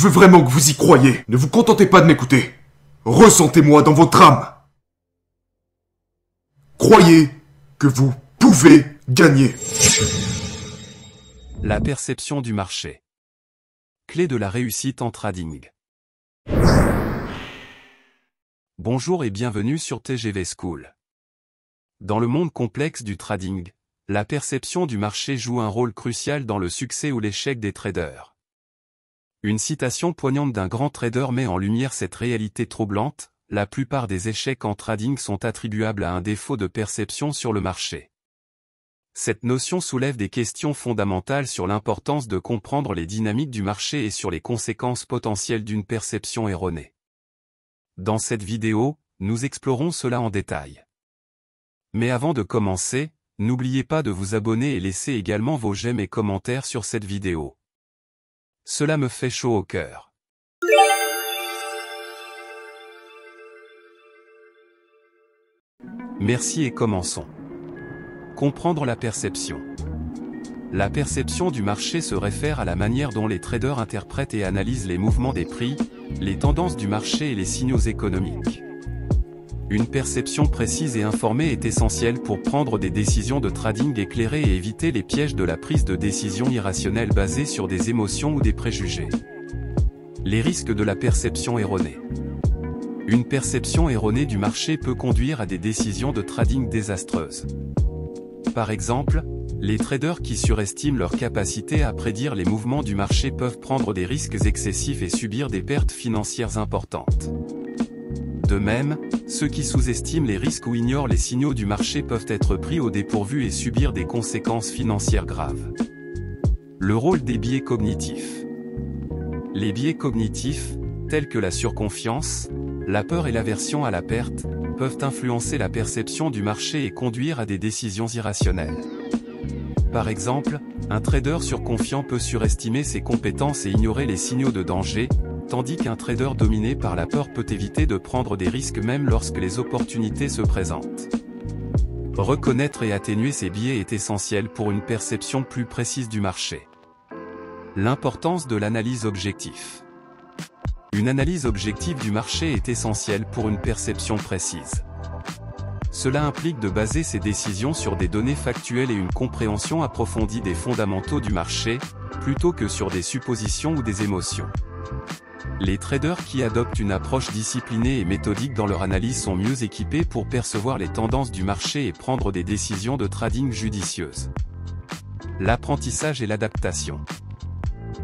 veux vraiment que vous y croyiez. Ne vous contentez pas de m'écouter. Ressentez-moi dans votre âme. Croyez que vous pouvez gagner. La perception du marché. Clé de la réussite en trading. Bonjour et bienvenue sur TGV School. Dans le monde complexe du trading, la perception du marché joue un rôle crucial dans le succès ou l'échec des traders. Une citation poignante d'un grand trader met en lumière cette réalité troublante: la plupart des échecs en trading sont attribuables à un défaut de perception sur le marché. Cette notion soulève des questions fondamentales sur l'importance de comprendre les dynamiques du marché et sur les conséquences potentielles d'une perception erronée. Dans cette vidéo, nous explorons cela en détail. Mais avant de commencer, n'oubliez pas de vous abonner et laisser également vos j'aime et commentaires sur cette vidéo. Cela me fait chaud au cœur. Merci et commençons. Comprendre la perception. La perception du marché se réfère à la manière dont les traders interprètent et analysent les mouvements des prix, les tendances du marché et les signaux économiques. Une perception précise et informée est essentielle pour prendre des décisions de trading éclairées et éviter les pièges de la prise de décision irrationnelle basée sur des émotions ou des préjugés. Les risques de la perception erronée. Une perception erronée du marché peut conduire à des décisions de trading désastreuses. Par exemple, les traders qui surestiment leur capacité à prédire les mouvements du marché peuvent prendre des risques excessifs et subir des pertes financières importantes. De même, ceux qui sous-estiment les risques ou ignorent les signaux du marché peuvent être pris au dépourvu et subir des conséquences financières graves. Le rôle des biais cognitifs. Les biais cognitifs, tels que la surconfiance, la peur et l'aversion à la perte, peuvent influencer la perception du marché et conduire à des décisions irrationnelles. Par exemple, un trader surconfiant peut surestimer ses compétences et ignorer les signaux de danger, tandis qu'un trader dominé par la peur peut éviter de prendre des risques même lorsque les opportunités se présentent. Reconnaître et atténuer ces biais est essentiel pour une perception plus précise du marché. L'importance de l'analyse objective. Une analyse objective du marché est essentielle pour une perception précise. Cela implique de baser ses décisions sur des données factuelles et une compréhension approfondie des fondamentaux du marché, plutôt que sur des suppositions ou des émotions. Les traders qui adoptent une approche disciplinée et méthodique dans leur analyse sont mieux équipés pour percevoir les tendances du marché et prendre des décisions de trading judicieuses. L'apprentissage et l'adaptation.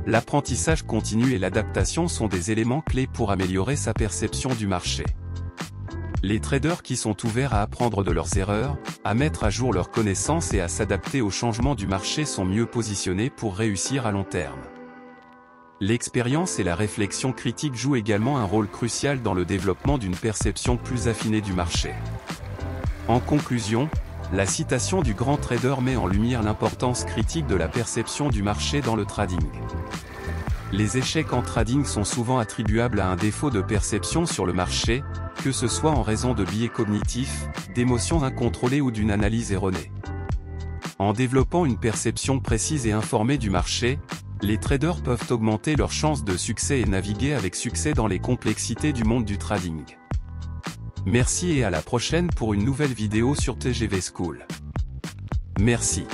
L'apprentissage continu et l'adaptation sont des éléments clés pour améliorer sa perception du marché. Les traders qui sont ouverts à apprendre de leurs erreurs, à mettre à jour leurs connaissances et à s'adapter aux changements du marché sont mieux positionnés pour réussir à long terme. L'expérience et la réflexion critique jouent également un rôle crucial dans le développement d'une perception plus affinée du marché. En conclusion, la citation du grand trader met en lumière l'importance critique de la perception du marché dans le trading. Les échecs en trading sont souvent attribuables à un défaut de perception sur le marché, que ce soit en raison de biais cognitifs, d'émotions incontrôlées ou d'une analyse erronée. En développant une perception précise et informée du marché, les traders peuvent augmenter leurs chances de succès et naviguer avec succès dans les complexités du monde du trading. Merci et à la prochaine pour une nouvelle vidéo sur TGV School. Merci.